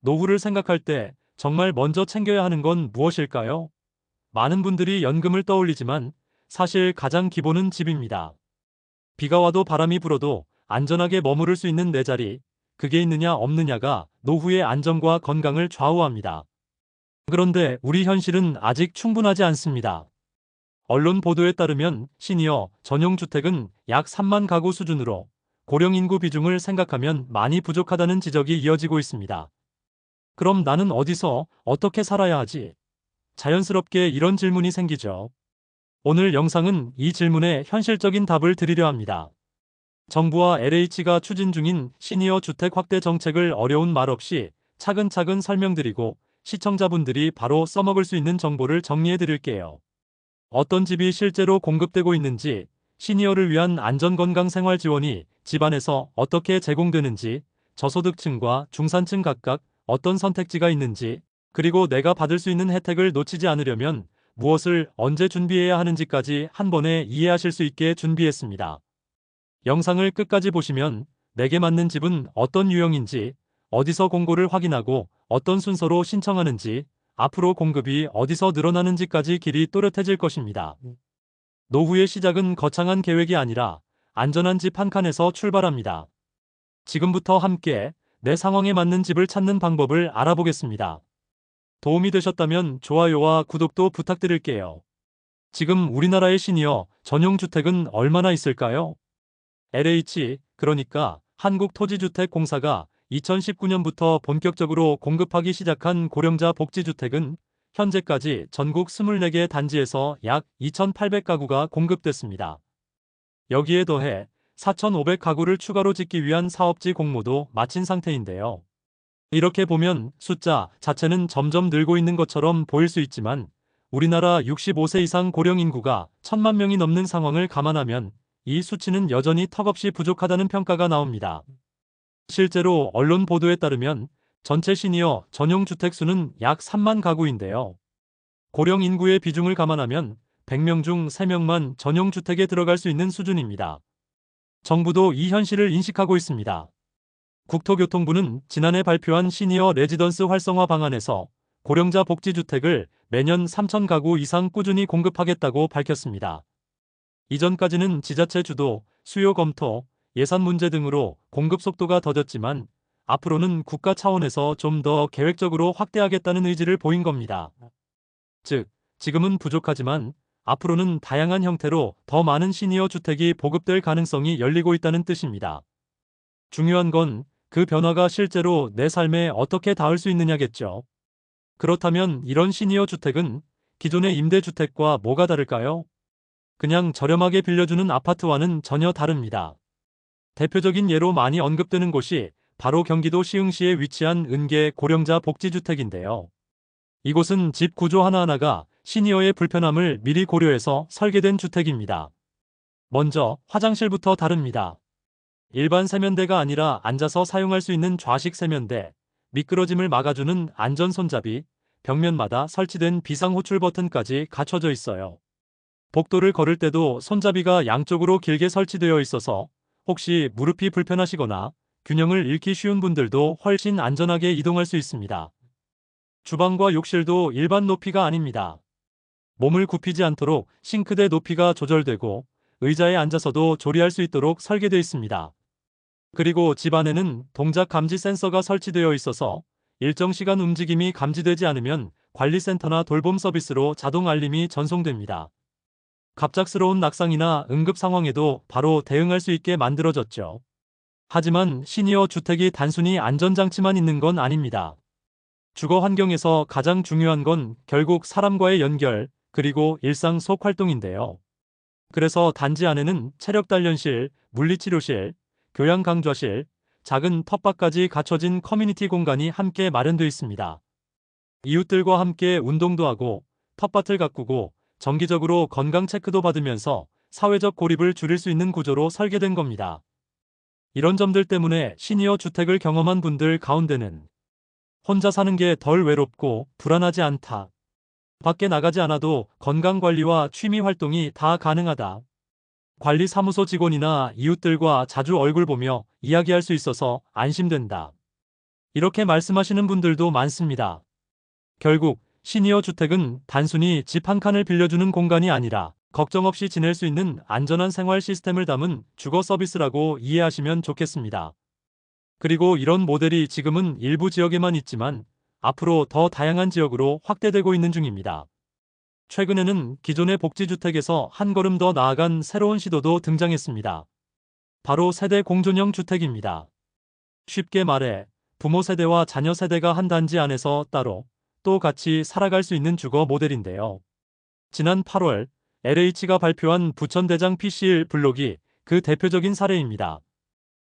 노후를 생각할 때 정말 먼저 챙겨야 하는 건 무엇일까요? 많은 분들이 연금을 떠올리지만 사실 가장 기본은 집입니다. 비가 와도 바람이 불어도 안전하게 머무를 수 있는 내 자리, 그게 있느냐 없느냐가 노후의 안정과 건강을 좌우합니다. 그런데 우리 현실은 아직 충분하지 않습니다. 언론 보도에 따르면 시니어 전용 주택은 약 3만 가구 수준으로 고령 인구 비중을 생각하면 많이 부족하다는 지적이 이어지고 있습니다. 그럼 나는 어디서 어떻게 살아야 하지? 자연스럽게 이런 질문이 생기죠. 오늘 영상은 이 질문에 현실적인 답을 드리려 합니다. 정부와 LH가 추진 중인 시니어 주택 확대 정책을 어려운 말 없이 차근차근 설명드리고 시청자분들이 바로 써먹을 수 있는 정보를 정리해 드릴게요. 어떤 집이 실제로 공급되고 있는지, 시니어를 위한 안전건강 생활 지원이 집안에서 어떻게 제공되는지, 저소득층과 중산층 각각 어떤 선택지가 있는지, 그리고 내가 받을 수 있는 혜택을 놓치지 않으려면 무엇을 언제 준비해야 하는지까지 한 번에 이해하실 수 있게 준비했습니다. 영상을 끝까지 보시면 내게 맞는 집은 어떤 유형인지, 어디서 공고를 확인하고 어떤 순서로 신청하는지, 앞으로 공급이 어디서 늘어나는지까지 길이 또렷해질 것입니다. 노후의 시작은 거창한 계획이 아니라 안전한 집 한 칸에서 출발합니다. 지금부터 함께 내 상황에 맞는 집을 찾는 방법을 알아보겠습니다. 도움이 되셨다면 좋아요와 구독도 부탁드릴게요. 지금 우리나라의 시니어 전용 주택은 얼마나 있을까요? LH, 그러니까 한국토지주택공사가 2019년부터 본격적으로 공급하기 시작한 고령자 복지주택은 현재까지 전국 24개 단지에서 약 2,800가구가 공급됐습니다. 여기에 더해 4,500가구를 추가로 짓기 위한 사업지 공모도 마친 상태인데요. 이렇게 보면 숫자 자체는 점점 늘고 있는 것처럼 보일 수 있지만 우리나라 65세 이상 고령 인구가 1,000만 명이 넘는 상황을 감안하면 이 수치는 여전히 턱없이 부족하다는 평가가 나옵니다. 실제로 언론 보도에 따르면 전체 시니어 전용 주택 수는 약 3만 가구인데요. 고령 인구의 비중을 감안하면 100명 중 3명만 전용 주택에 들어갈 수 있는 수준입니다. 정부도 이 현실을 인식하고 있습니다. 국토교통부는 지난해 발표한 시니어 레지던스 활성화 방안에서 고령자 복지주택을 매년 3,000가구 이상 꾸준히 공급하겠다고 밝혔습니다. 이전까지는 지자체 주도, 수요 검토, 예산 문제 등으로 공급 속도가 더뎠지만 앞으로는 국가 차원에서 좀 더 계획적으로 확대하겠다는 의지를 보인 겁니다. 즉, 지금은 부족하지만 앞으로는 다양한 형태로 더 많은 시니어 주택이 보급될 가능성이 열리고 있다는 뜻입니다. 중요한 건 그 변화가 실제로 내 삶에 어떻게 닿을 수 있느냐겠죠. 그렇다면 이런 시니어 주택은 기존의 임대주택과 뭐가 다를까요? 그냥 저렴하게 빌려주는 아파트와는 전혀 다릅니다. 대표적인 예로 많이 언급되는 곳이 바로 경기도 시흥시에 위치한 은계 고령자 복지주택인데요. 이곳은 집 구조 하나하나가 시니어의 불편함을 미리 고려해서 설계된 주택입니다. 먼저 화장실부터 다릅니다. 일반 세면대가 아니라 앉아서 사용할 수 있는 좌식 세면대, 미끄러짐을 막아주는 안전 손잡이, 벽면마다 설치된 비상호출 버튼까지 갖춰져 있어요. 복도를 걸을 때도 손잡이가 양쪽으로 길게 설치되어 있어서 혹시 무릎이 불편하시거나 균형을 잃기 쉬운 분들도 훨씬 안전하게 이동할 수 있습니다. 주방과 욕실도 일반 높이가 아닙니다. 몸을 굽히지 않도록 싱크대 높이가 조절되고 의자에 앉아서도 조리할 수 있도록 설계되어 있습니다. 그리고 집 안에는 동작 감지 센서가 설치되어 있어서 일정 시간 움직임이 감지되지 않으면 관리센터나 돌봄 서비스로 자동 알림이 전송됩니다. 갑작스러운 낙상이나 응급 상황에도 바로 대응할 수 있게 만들어졌죠. 하지만 시니어 주택이 단순히 안전장치만 있는 건 아닙니다. 주거 환경에서 가장 중요한 건 결국 사람과의 연결, 그리고 일상 속 활동인데요. 그래서 단지 안에는 체력 단련실, 물리치료실, 교양 강좌실, 작은 텃밭까지 갖춰진 커뮤니티 공간이 함께 마련되어 있습니다. 이웃들과 함께 운동도 하고 텃밭을 가꾸고 정기적으로 건강 체크도 받으면서 사회적 고립을 줄일 수 있는 구조로 설계된 겁니다. 이런 점들 때문에 시니어 주택을 경험한 분들 가운데는 혼자 사는 게 덜 외롭고 불안하지 않다. 밖에 나가지 않아도 건강관리와 취미 활동이 다 가능하다. 관리사무소 직원이나 이웃들과 자주 얼굴 보며 이야기할 수 있어서 안심된다. 이렇게 말씀하시는 분들도 많습니다. 결국 시니어 주택은 단순히 집 한 칸을 빌려주는 공간이 아니라 걱정 없이 지낼 수 있는 안전한 생활 시스템을 담은 주거 서비스라고 이해하시면 좋겠습니다. 그리고 이런 모델이 지금은 일부 지역에만 있지만 앞으로 더 다양한 지역으로 확대되고 있는 중입니다. 최근에는 기존의 복지주택에서 한 걸음 더 나아간 새로운 시도도 등장했습니다. 바로 세대 공존형 주택입니다. 쉽게 말해 부모 세대와 자녀 세대가 한 단지 안에서 따로 또 같이 살아갈 수 있는 주거 모델인데요. 지난 8월 LH가 발표한 부천대장 PC1 블록이 그 대표적인 사례입니다.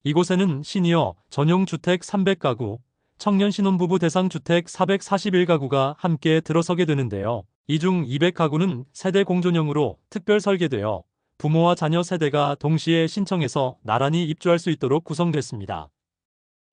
이곳에는 시니어 전용 주택 300가구, 청년 신혼부부 대상 주택 441가구가 함께 들어서게 되는데요. 이 중 200가구는 세대 공존형으로 특별 설계되어 부모와 자녀 세대가 동시에 신청해서 나란히 입주할 수 있도록 구성됐습니다.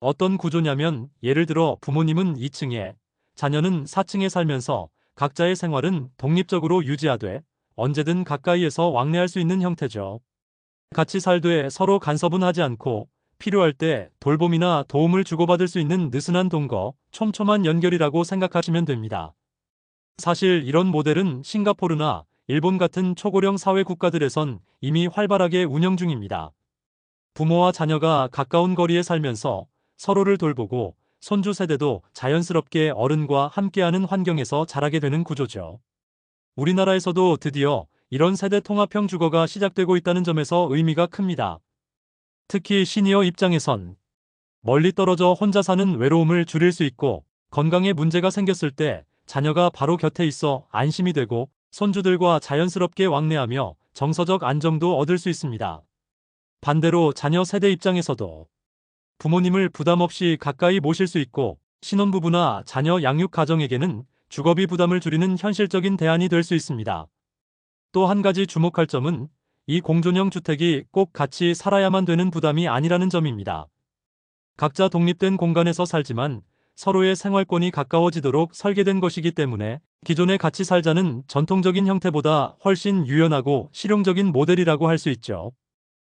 어떤 구조냐면 예를 들어 부모님은 2층에, 자녀는 4층에 살면서 각자의 생활은 독립적으로 유지하되 언제든 가까이에서 왕래할 수 있는 형태죠. 같이 살되 서로 간섭은 하지 않고 필요할 때 돌봄이나 도움을 주고받을 수 있는 느슨한 동거, 촘촘한 연결이라고 생각하시면 됩니다. 사실 이런 모델은 싱가포르나 일본 같은 초고령 사회 국가들에선 이미 활발하게 운영 중입니다. 부모와 자녀가 가까운 거리에 살면서 서로를 돌보고 손주 세대도 자연스럽게 어른과 함께하는 환경에서 자라게 되는 구조죠. 우리나라에서도 드디어 이런 세대 통합형 주거가 시작되고 있다는 점에서 의미가 큽니다. 특히 시니어 입장에선 멀리 떨어져 혼자 사는 외로움을 줄일 수 있고 건강에 문제가 생겼을 때 자녀가 바로 곁에 있어 안심이 되고 손주들과 자연스럽게 왕래하며 정서적 안정도 얻을 수 있습니다. 반대로 자녀 세대 입장에서도 부모님을 부담 없이 가까이 모실 수 있고 신혼부부나 자녀 양육 가정에게는 주거비 부담을 줄이는 현실적인 대안이 될 수 있습니다. 또 한 가지 주목할 점은 이 공존형 주택이 꼭 같이 살아야만 되는 부담이 아니라는 점입니다. 각자 독립된 공간에서 살지만 서로의 생활권이 가까워지도록 설계된 것이기 때문에 기존에 같이 살자는 전통적인 형태보다 훨씬 유연하고 실용적인 모델이라고 할 수 있죠.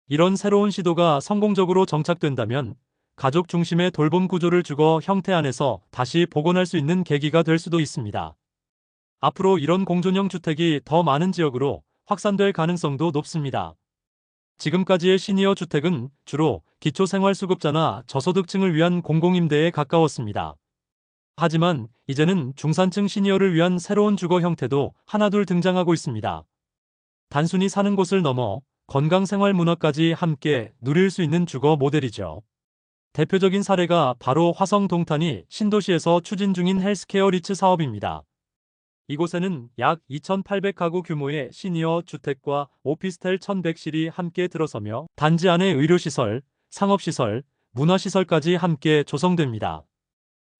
이런 새로운 시도가 성공적으로 정착된다면 가족 중심의 돌봄 구조를 주거 형태 안에서 다시 복원할 수 있는 계기가 될 수도 있습니다. 앞으로 이런 공존형 주택이 더 많은 지역으로 확산될 가능성도 높습니다. 지금까지의 시니어 주택은 주로 기초생활수급자나 저소득층을 위한 공공임대에 가까웠습니다. 하지만 이제는 중산층 시니어를 위한 새로운 주거 형태도 하나둘 등장하고 있습니다. 단순히 사는 곳을 넘어 건강생활 문화까지 함께 누릴 수 있는 주거 모델이죠. 대표적인 사례가 바로 화성 동탄이 신도시에서 추진 중인 헬스케어 리츠 사업입니다. 이곳에는 약 2,800가구 규모의 시니어 주택과 오피스텔 1,100실이 함께 들어서며 단지 안에 의료시설, 상업시설, 문화시설까지 함께 조성됩니다.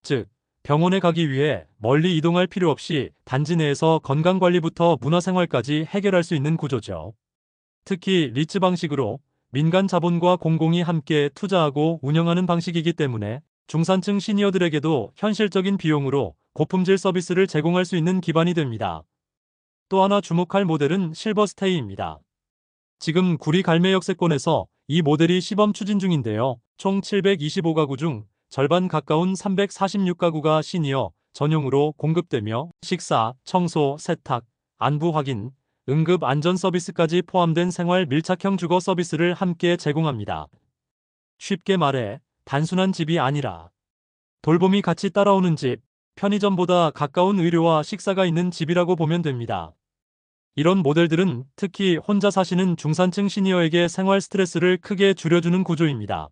즉, 병원에 가기 위해 멀리 이동할 필요 없이 단지 내에서 건강관리부터 문화생활까지 해결할 수 있는 구조죠. 특히 리츠 방식으로 민간 자본과 공공이 함께 투자하고 운영하는 방식이기 때문에 중산층 시니어들에게도 현실적인 비용으로 고품질 서비스를 제공할 수 있는 기반이 됩니다. 또 하나 주목할 모델은 실버스테이입니다. 지금 구리 갈매역세권에서 이 모델이 시범 추진 중인데요. 총 725가구 중 절반 가까운 346가구가 시니어 전용으로 공급되며 식사, 청소, 세탁, 안부 확인, 응급 안전 서비스까지 포함된 생활 밀착형 주거 서비스를 함께 제공합니다. 쉽게 말해 단순한 집이 아니라 돌봄이 같이 따라오는 집, 편의점보다 가까운 의료와 식사가 있는 집이라고 보면 됩니다. 이런 모델들은 특히 혼자 사시는 중산층 시니어에게 생활 스트레스를 크게 줄여주는 구조입니다.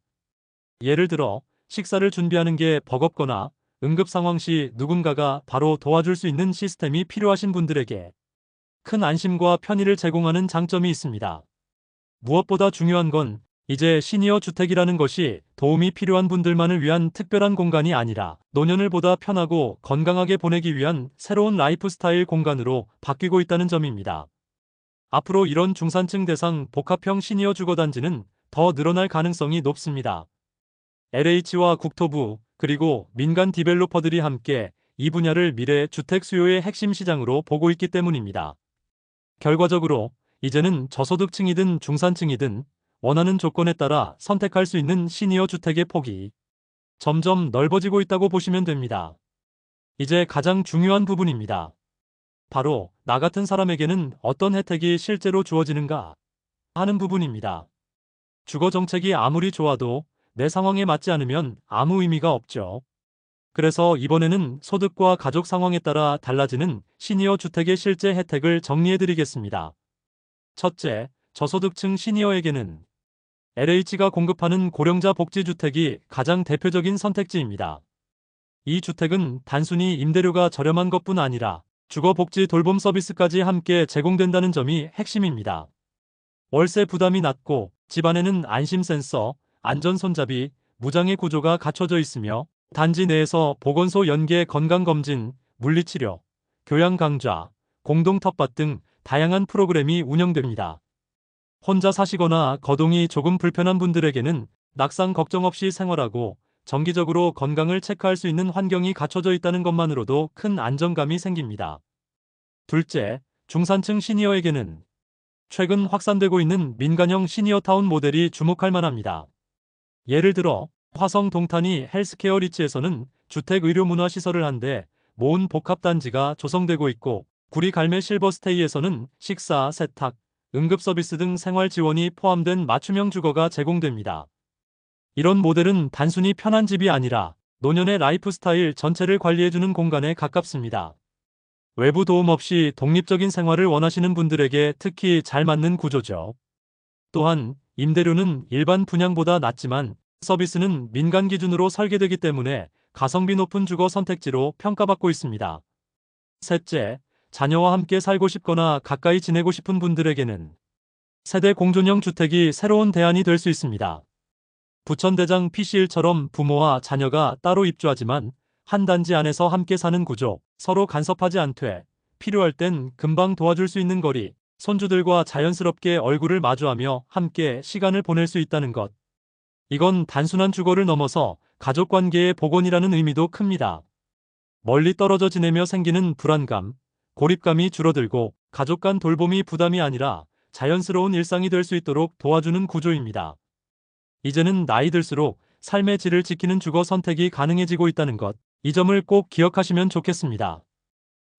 예를 들어 식사를 준비하는 게 버겁거나 응급 상황 시 누군가가 바로 도와줄 수 있는 시스템이 필요하신 분들에게 큰 안심과 편의를 제공하는 장점이 있습니다. 무엇보다 중요한 건 이제 시니어 주택이라는 것이 도움이 필요한 분들만을 위한 특별한 공간이 아니라 노년을 보다 편하고 건강하게 보내기 위한 새로운 라이프 스타일 공간으로 바뀌고 있다는 점입니다. 앞으로 이런 중산층 대상 복합형 시니어 주거단지는 더 늘어날 가능성이 높습니다. LH와 국토부 그리고 민간 디벨로퍼들이 함께 이 분야를 미래 주택 수요의 핵심 시장으로 보고 있기 때문입니다. 결과적으로 이제는 저소득층이든 중산층이든 원하는 조건에 따라 선택할 수 있는 시니어 주택의 폭이 점점 넓어지고 있다고 보시면 됩니다. 이제 가장 중요한 부분입니다. 바로 나 같은 사람에게는 어떤 혜택이 실제로 주어지는가 하는 부분입니다. 주거 정책이 아무리 좋아도 내 상황에 맞지 않으면 아무 의미가 없죠. 그래서 이번에는 소득과 가족 상황에 따라 달라지는 시니어 주택의 실제 혜택을 정리해드리겠습니다. 첫째, 저소득층 시니어에게는 LH가 공급하는 고령자 복지주택이 가장 대표적인 선택지입니다. 이 주택은 단순히 임대료가 저렴한 것뿐 아니라 주거복지 돌봄 서비스까지 함께 제공된다는 점이 핵심입니다. 월세 부담이 낮고 집안에는 안심 센서, 안전 손잡이, 무장애 구조가 갖춰져 있으며 단지 내에서 보건소 연계 건강검진, 물리치료, 교양 강좌, 공동 텃밭 등 다양한 프로그램이 운영됩니다. 혼자 사시거나 거동이 조금 불편한 분들에게는 낙상 걱정 없이 생활하고 정기적으로 건강을 체크할 수 있는 환경이 갖춰져 있다는 것만으로도 큰 안정감이 생깁니다. 둘째, 중산층 시니어에게는 최근 확산되고 있는 민간형 시니어타운 모델이 주목할 만합니다. 예를 들어 화성 동탄이 헬스케어 리치에서는 주택 의료 문화 시설을 한데 모은 복합단지가 조성되고 있고 구리 갈매 실버스테이에서는 식사, 세탁, 응급 서비스 등 생활 지원이 포함된 맞춤형 주거가 제공됩니다. 이런 모델은 단순히 편한 집이 아니라 노년의 라이프 스타일 전체를 관리해주는 공간에 가깝습니다. 외부 도움 없이 독립적인 생활을 원하시는 분들에게 특히 잘 맞는 구조죠. 또한 임대료는 일반 분양보다 낮지만 서비스는 민간 기준으로 설계되기 때문에 가성비 높은 주거 선택지로 평가받고 있습니다. 셋째, 자녀와 함께 살고 싶거나 가까이 지내고 싶은 분들에게는 세대 공존형 주택이 새로운 대안이 될 수 있습니다. 부천대장 PC일처럼 부모와 자녀가 따로 입주하지만 한 단지 안에서 함께 사는 구조, 서로 간섭하지 않되 필요할 땐 금방 도와줄 수 있는 거리, 손주들과 자연스럽게 얼굴을 마주하며 함께 시간을 보낼 수 있다는 것. 이건 단순한 주거를 넘어서 가족관계의 복원이라는 의미도 큽니다. 멀리 떨어져 지내며 생기는 불안감, 고립감이 줄어들고 가족 간 돌봄이 부담이 아니라 자연스러운 일상이 될 수 있도록 도와주는 구조입니다. 이제는 나이 들수록 삶의 질을 지키는 주거 선택이 가능해지고 있다는 것, 이 점을 꼭 기억하시면 좋겠습니다.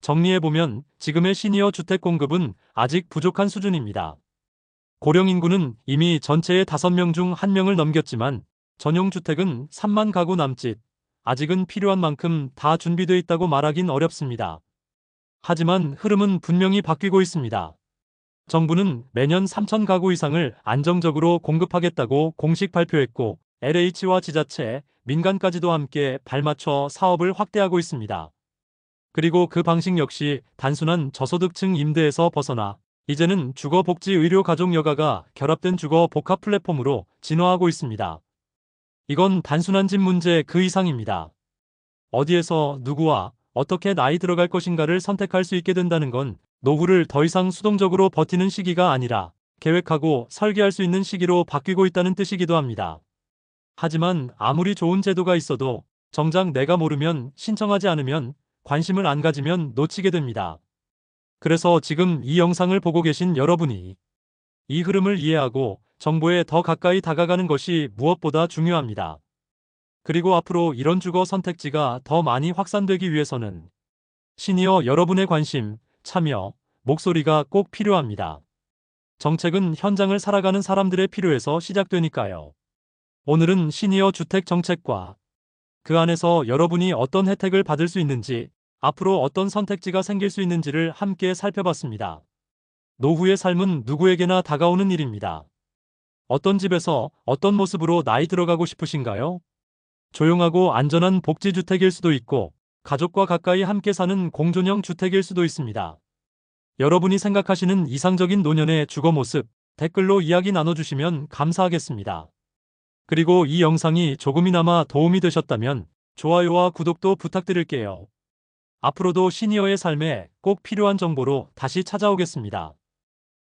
정리해보면 지금의 시니어 주택 공급은 아직 부족한 수준입니다. 고령 인구는 이미 전체의 5명 중 1명을 넘겼지만 전용 주택은 3만 가구 남짓, 아직은 필요한 만큼 다 준비되어 있다고 말하긴 어렵습니다. 하지만 흐름은 분명히 바뀌고 있습니다. 정부는 매년 3천 가구 이상을 안정적으로 공급하겠다고 공식 발표했고 LH와 지자체, 민간까지도 함께 발맞춰 사업을 확대하고 있습니다. 그리고 그 방식 역시 단순한 저소득층 임대에서 벗어나 이제는 주거 복지 의료 가족 여가가 결합된 주거 복합 플랫폼으로 진화하고 있습니다. 이건 단순한 집 문제 그 이상입니다. 어디에서 누구와 어떻게 나이 들어갈 것인가를 선택할 수 있게 된다는 건 노후를 더 이상 수동적으로 버티는 시기가 아니라 계획하고 설계할 수 있는 시기로 바뀌고 있다는 뜻이기도 합니다. 하지만 아무리 좋은 제도가 있어도 정작 내가 모르면, 신청하지 않으면, 관심을 안 가지면 놓치게 됩니다. 그래서 지금 이 영상을 보고 계신 여러분이 이 흐름을 이해하고 정보에 더 가까이 다가가는 것이 무엇보다 중요합니다. 그리고 앞으로 이런 주거 선택지가 더 많이 확산되기 위해서는 시니어 여러분의 관심, 참여, 목소리가 꼭 필요합니다. 정책은 현장을 살아가는 사람들의 필요에서 시작되니까요. 오늘은 시니어 주택 정책과 그 안에서 여러분이 어떤 혜택을 받을 수 있는지, 앞으로 어떤 선택지가 생길 수 있는지를 함께 살펴봤습니다. 노후의 삶은 누구에게나 다가오는 일입니다. 어떤 집에서 어떤 모습으로 나이 들어가고 싶으신가요? 조용하고 안전한 복지주택일 수도 있고 가족과 가까이 함께 사는 공존형 주택일 수도 있습니다. 여러분이 생각하시는 이상적인 노년의 주거 모습 댓글로 이야기 나눠주시면 감사하겠습니다. 그리고 이 영상이 조금이나마 도움이 되셨다면 좋아요와 구독도 부탁드릴게요. 앞으로도 시니어의 삶에 꼭 필요한 정보로 다시 찾아오겠습니다.